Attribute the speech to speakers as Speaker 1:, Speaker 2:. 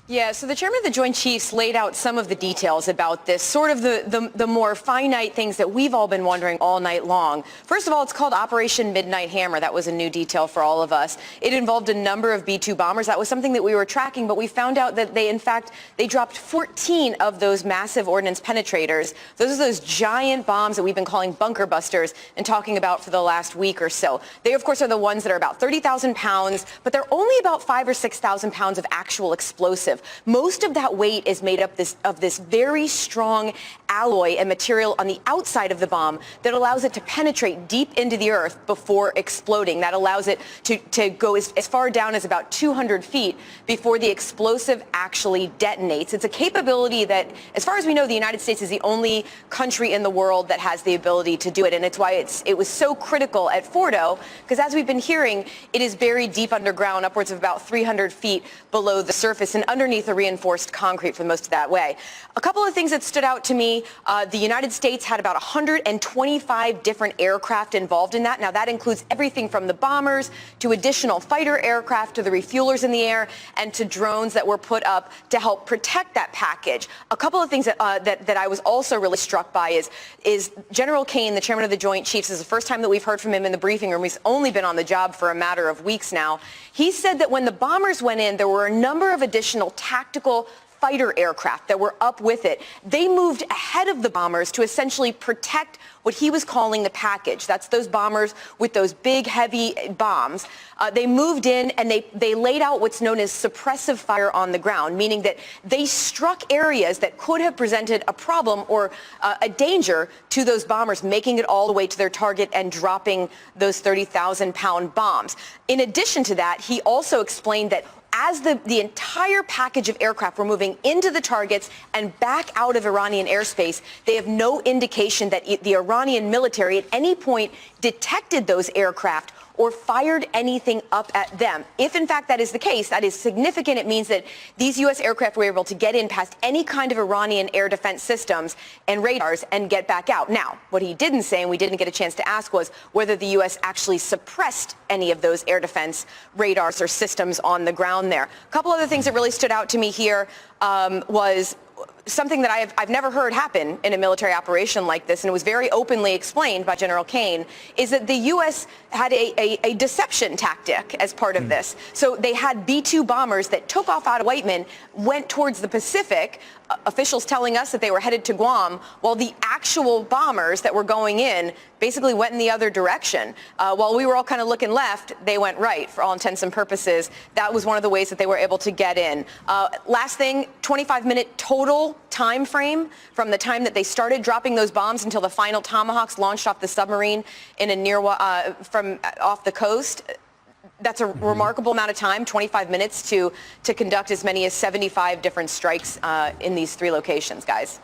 Speaker 1: Yeah, so the chairman of the Joint Chiefs laid out some of the details about this, sort of the more finite things that we've all been wondering all night long. First of all, it's called Operation Midnight Hammer. That was a new detail for all of us. It involved a number of B-2 bombers. That was something that we were tracking, but we found out that they dropped 14 of those massive ordnance penetrators. Those are those giant bombs that we've been calling bunker busters and talking about for the last week or so. They, of course, are the ones that are about 30,000 pounds, but they're only about 5,000 or 6,000 pounds of actual explosive. Most of that weight is made up of this very strong alloy and material on the outside of the bomb that allows it to penetrate deep into the earth before exploding. That allows it to go as far down as about 200 feet before the explosive actually detonates. It's a capability that, as far as we know, the United States is the only country in the world that has the ability to do it. And it's why it was so critical at Fordo, because as we've been hearing, it is buried deep underground, upwards of about 300 feet below the surface and underneath the reinforced concrete for most of that way. A couple of things that stood out to me, the United States had about 125 different aircraft involved in that. Now, that includes everything from the bombers to additional fighter aircraft to the refuelers in the air and to drones that were put up to help protect that package. A couple of things that I was also really struck by is General Kane, the chairman of the Joint Chiefs. This is the first time that we've heard from him in the briefing room. He's only been on the job for a matter of weeks now. He said that when the bombers went in, there were a number of additional tactical fighter aircraft that were up with it. They moved ahead of the bombers to essentially protect what he was calling the package. That's those bombers with those big, heavy bombs. They moved in and they laid out what's known as suppressive fire on the ground, meaning that they struck areas that could have presented a problem or a danger to those bombers, making it all the way to their target and dropping those 30,000-pound bombs. In addition to that, he also explained that as the entire package of aircraft were moving into the targets and back out of Iranian airspace, they have no indication that the Iranian military at any point detected those aircraft or fired anything up at them. If, in fact, that is the case, that is significant. It means that these U.S. aircraft were able to get in past any kind of Iranian air defense systems and radars and get back out. Now, what he didn't say, and we didn't get a chance to ask, was whether the U.S. actually suppressed any of those air defense radars or systems on the ground there. A couple other things that really stood out to me here was something that I've never heard happen in a military operation like this, and it was very openly explained by General Kane, is that the U.S. had a deception tactic as part of this. So they had B-2 bombers that took off out of Whiteman, went towards the Pacific, officials telling us that they were headed to Guam, while the actual bombers that were going in basically went in the other direction. While we were all kind of looking left, they went right for all intents and purposes. That was one of the ways that they were able to get in. Last thing, 25-minute total time frame from the time that they started dropping those bombs until the final Tomahawks launched off the submarine in a from off the coast. That's a remarkable amount of time, 25 minutes, to conduct as many as 75 different strikes in these three locations, guys.